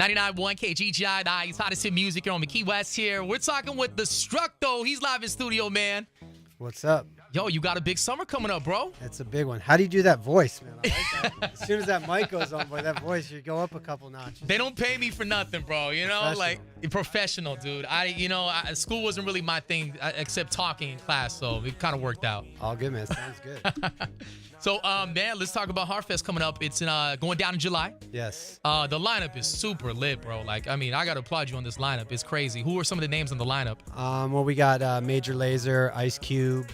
99.1 Kggi, the highest hottest hit music here on the Key West here. We're talking with Destructo. He's live in studio, man. What's up? Yo, you got a big summer coming up, bro. It's a big one. How do you do that voice, man? I like that. As soon as that mic goes on, boy, that voice, you go up a couple notches. They don't pay me for nothing, bro. You know, like professional, dude. School wasn't really my thing except talking in class, so it kind of worked out. All good, man. Sounds good. So, man, let's talk about Heartfest coming up. It's going down in July. Yes. The lineup is super lit, bro. Like, I mean, I got to applaud you on this lineup. It's crazy. Who are some of the names on the lineup? Well, we got Major Lazer, Ice Cube,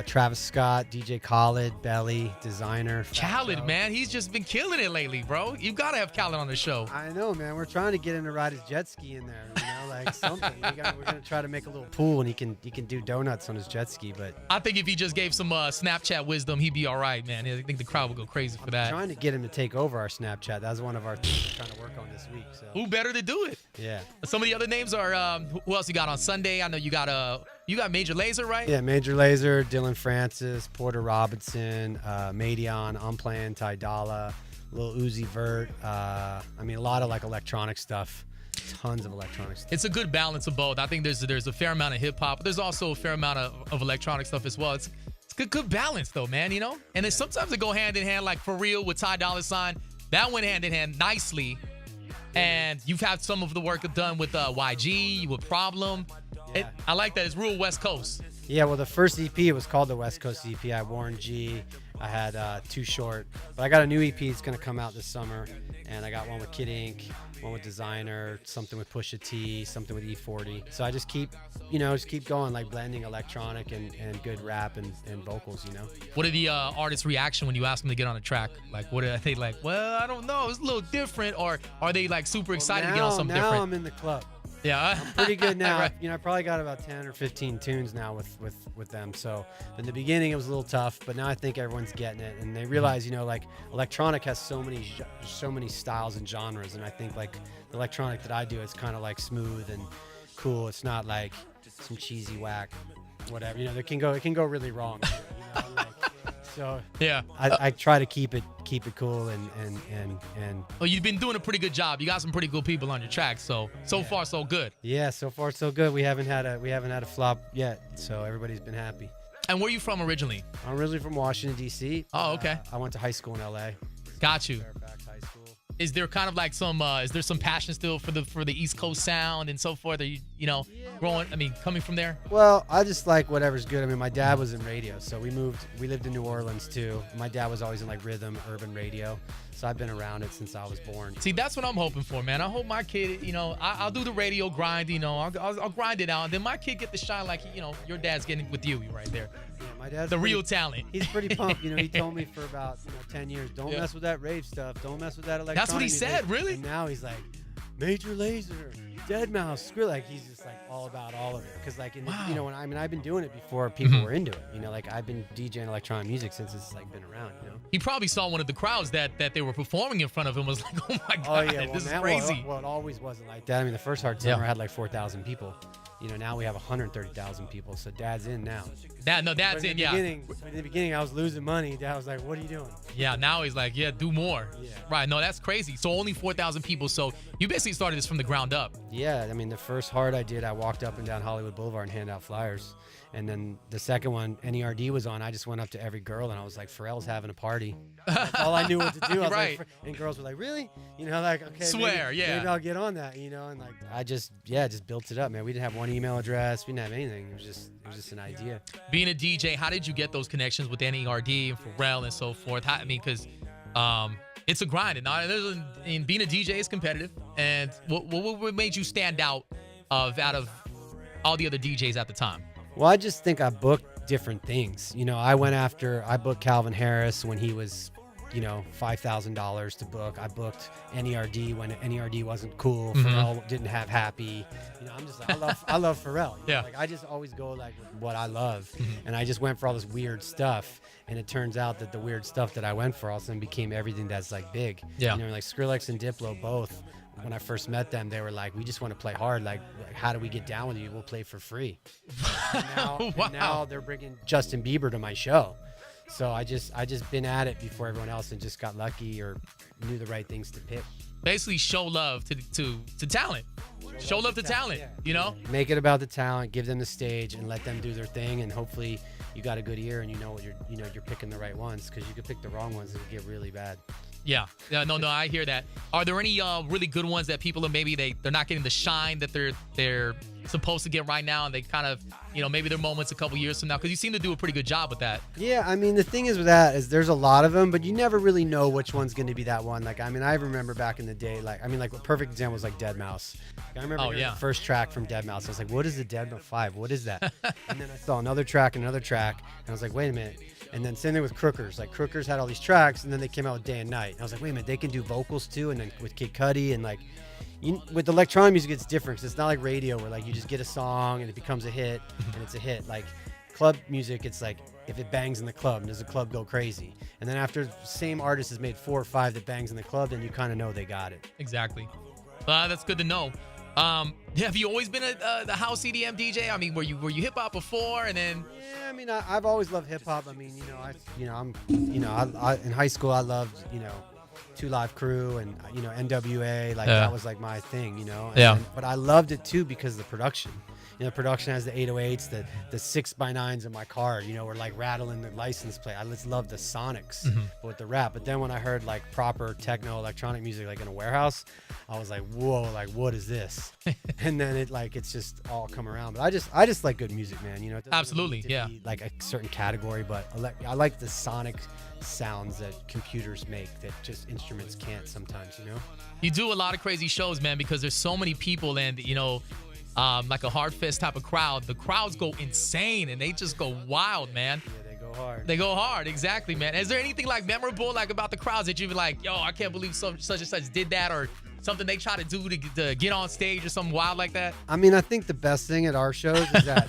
Travis Scott, DJ Khaled, Belly, Designer. Khaled, man. He's just been killing it lately, bro. You got to have Khaled on the show. I know, man. We're trying to get him to ride his jet ski in there, you know, like something. We're going to try to make a little pool, and he can do donuts on his jet ski. But I think if he just gave some Snapchat wisdom, he'd be all right, man. I think the crowd would go crazy for that. I'm trying to get him to take over our Snapchat. That was one of our things we're trying to work on this week. So. Who better to do it? Yeah. Some of the other names are, who else you got on Sunday? I know you got Major Lazer, right? Yeah, Major Lazer, Dylan Francis, Porter Robinson, Madion, I'm playing Ty Dolla, Lil Uzi Vert. I mean, a lot of like electronic stuff. Tons of electronic stuff. It's a good balance of both. I think there's a fair amount of hip hop, but there's also a fair amount of electronic stuff as well. It's good balance though, man. You know, and then sometimes they go hand in hand. Like For Real with Ty Dolla $ign, that went hand in hand nicely. And you've had some of the work done with YG, with Problem. Yeah. I like that. It's real West Coast. Yeah, well, the first EP was called the West Coast EP. I Warren G. I had Too Short. But I got a new EP that's going to come out this summer. And I got one with Kid Ink, one with Designer, something with Pusha T, something with E40. So I just keep going, like blending electronic and good rap and vocals, you know. What are the artists' reaction when you ask them to get on a track? Like, what are they like? Well, I don't know. It's a little different. Or are they like super excited to get on something different? Now I'm in the club. Yeah, I'm pretty good now. Right. You know, I probably got about 10 or 15 tunes now with them. So in the beginning it was a little tough, but now I think everyone's getting it, and they realize, you know, like electronic has so many styles and genres, and I think like the electronic that I do is kind of like smooth and cool. It's not like some cheesy whack, whatever. You know, it can go really wrong. You know, like, so yeah, I try to keep it cool and. Well, you've been doing a pretty good job. You got some pretty cool people on your track, so far so good. Yeah, so far so good. We haven't had a flop yet, so everybody's been happy. And where are you from originally? I'm originally from Washington D.C. Oh, okay. I went to high school in L.A. Got you. Fairfax High School. Is there kind of like is there some passion still for the East Coast sound and so forth? Are you coming from there? Well, I just like whatever's good. I mean, my dad was in radio, so we lived in New Orleans too. My dad was always in like rhythm, urban radio. So I've been around it since I was born. See, that's what I'm hoping for, man. I hope my kid, you know, I'll do the radio grind, you know, I'll grind it out. And then my kid get to shine like, you know, your dad's getting with you right there. Yeah, my dad's real talent. He's pretty pumped. You know, he told me for about 10 years, don't mess with that rave stuff. Don't mess with that electronic. That's what he said, really? And now he's like, Major Lazer, Deadmau5, Skrillex. He's just like all about all of it. Because like, you know, I've been doing it before people were into it. You know, like I've been DJing electronic music since it's like been around. You know. He probably saw one of the crowds that they were performing in front of him was like, oh my god, this is crazy. Well, it always wasn't like that. I mean, the first Hard Summer had like 4,000 people. You know, now we have 130,000 people. So Dad's in now. Dad's in. In the beginning, I was losing money. Dad was like, "What are you doing?" Yeah, now he's like, "Yeah, do more." Yeah. Right. No, that's crazy. So only 4,000 people. So you basically started this from the ground up. Yeah, I mean, the first Hard I did, I walked up and down Hollywood Boulevard and handed out flyers. And then the second one, NERD was on. I just went up to every girl and I was like, Pharrell's having a party. That's all I knew what to do. I was right. like, and girls were like, really? You know, like, okay, swear, maybe I'll get on that, you know? And like, I just built it up, man. We didn't have one email address. We didn't have anything. It was just an idea. Being a DJ, how did you get those connections with NERD and Pharrell and so forth? Because it's a grind. And being a DJ is competitive. And what made you stand out of all the other DJs at the time? Well, I just think I booked different things. You know, I booked Calvin Harris when he was, you know, $5,000 to book. I booked NERD when NERD wasn't cool. Pharrell didn't have Happy. You know, I'm just like, I love Pharrell. You know? Like I just always go like with what I love. And I just went for all this weird stuff. And it turns out that the weird stuff that I went for all of a sudden became everything that's like big. Yeah. You know, like Skrillex and Diplo both. When I first met them, they were like, we just want to play hard. Like how do we get down with you? We'll play for free. And now they're bringing Justin Bieber to my show. So I just been at it before everyone else and just got lucky or knew the right things to pick. basically show love to talent. Show love to talent, you know? Make it about the talent, give them the stage, and let them do their thing. And hopefully, you got a good ear, and you know you're picking the right ones, because you could pick the wrong ones and get really bad. Yeah, no, I hear that. Are there any really good ones that people are maybe they're not getting the shine that they're supposed to get right now, and they kind of, maybe their moments a couple years from now? Because you seem to do a pretty good job with that. Yeah, I mean, the thing is with that is there's a lot of them, but you never really know which one's going to be that one. Like, I mean, I remember back in the day, like a perfect example was like Dead Mouse. I remember hearing the first track from Dead Mouse. I was like, what is the Dead Mouse 5? What is that? And then I saw another track, and I was like, wait a minute. And then same thing with Crookers. Like, Crookers had all these tracks, and then they came out with Day and Night. And I was like, wait a minute, they can do vocals too? And then with Kggi and like, with electronic music, it's different, because it's not like radio where like you just get a song and it becomes a hit and it's a hit. Like club music, it's like if it bangs in the club, does the club go crazy? And then after the same artist has made 4 or 5 that bangs in the club, then you kind of know they got it. Exactly. That's good to know. Have you always been the house EDM DJ? I mean, were you hip hop before, and then? Yeah, I mean, I've always loved hip hop. I mean, I in high school I loved 2 Live Crew and NWA. Like that was like my thing, but I loved it too because of the production. The production has the 808s, the 6x9s in my car, we're like rattling the license plate. I just love the sonics with the rap. But then when I heard like proper techno electronic music, like in a warehouse, I was like, whoa, like what is this? And then it's just all come around. But I just like good music, man. It doesn't absolutely, really need to be like a certain category, but I like the sonic sounds that computers make that just instruments can't sometimes. You do a lot of crazy shows, man, because there's so many people, and like a hard fest type of crowd. The crowds go insane and they just go wild, man. Yeah, they go hard. They go hard, exactly, man. Is there anything like memorable like about the crowds that you'd be like, yo, I can't believe such and such did that, or something they try to do to get on stage or something wild like that? I mean, I think the best thing at our shows is that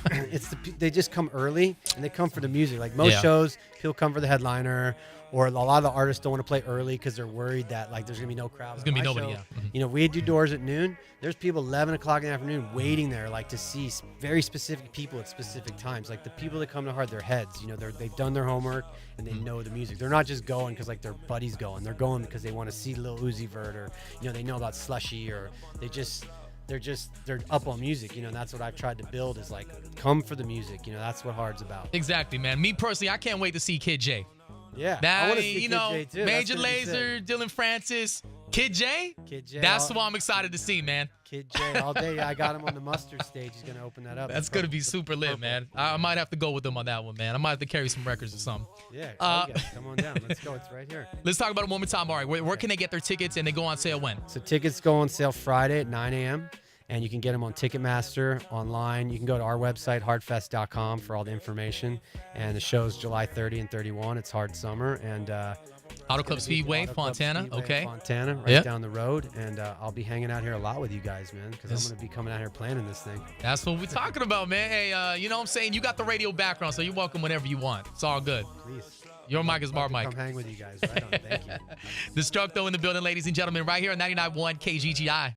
they just come early and they come for the music. Like most shows, people come for the headliner, or a lot of the artists don't want to play early because they're worried that like there's gonna be no crowd. There's gonna be nobody. Show, we do doors at noon. There's people 11 o'clock in the afternoon waiting there, like to see very specific people at specific times. Like the people that come to Hard, their heads. They've done their homework and they know the music. They're not just going because like their buddy's going. They're going because they want to see Lil Uzi Vert, or they know about Slushy, or they're up on music. And that's what I've tried to build is like come for the music. That's what Hard's about. Exactly, man. Me personally, I can't wait to see Kggi. Yeah, that, I want to see Kggi too. Major Lazer, Dylan Francis, Kggi. That's what I'm excited to see, man. Kggi all day. I got him on the mustard stage. He's gonna open that up. That's gonna be super lit, man. I might have to go with them on that one, man. I might have to carry some records or something. Yeah, come on down. Let's go. It's right here. Let's talk about it one more time. All right, where can they get their tickets, and they go on sale when? So tickets go on sale Friday at 9 a.m. And you can get them on Ticketmaster, online. You can go to our website, hardfest.com, for all the information. And the show's July 30 and 31. It's Hard Summer. And Auto Club Speedway, Fontana. Okay. Fontana, right down the road. And I'll be hanging out here a lot with you guys, man, because I'm going to be coming out here planning this thing. That's what we're talking about, man. Hey, you know what I'm saying? You got the radio background, so you're welcome whenever you want. It's all good. Please. Your mic is bar mic. Come hang with you guys. Right on. Thank you. Destructo in the building, ladies and gentlemen, right here on 99.1 KGGI.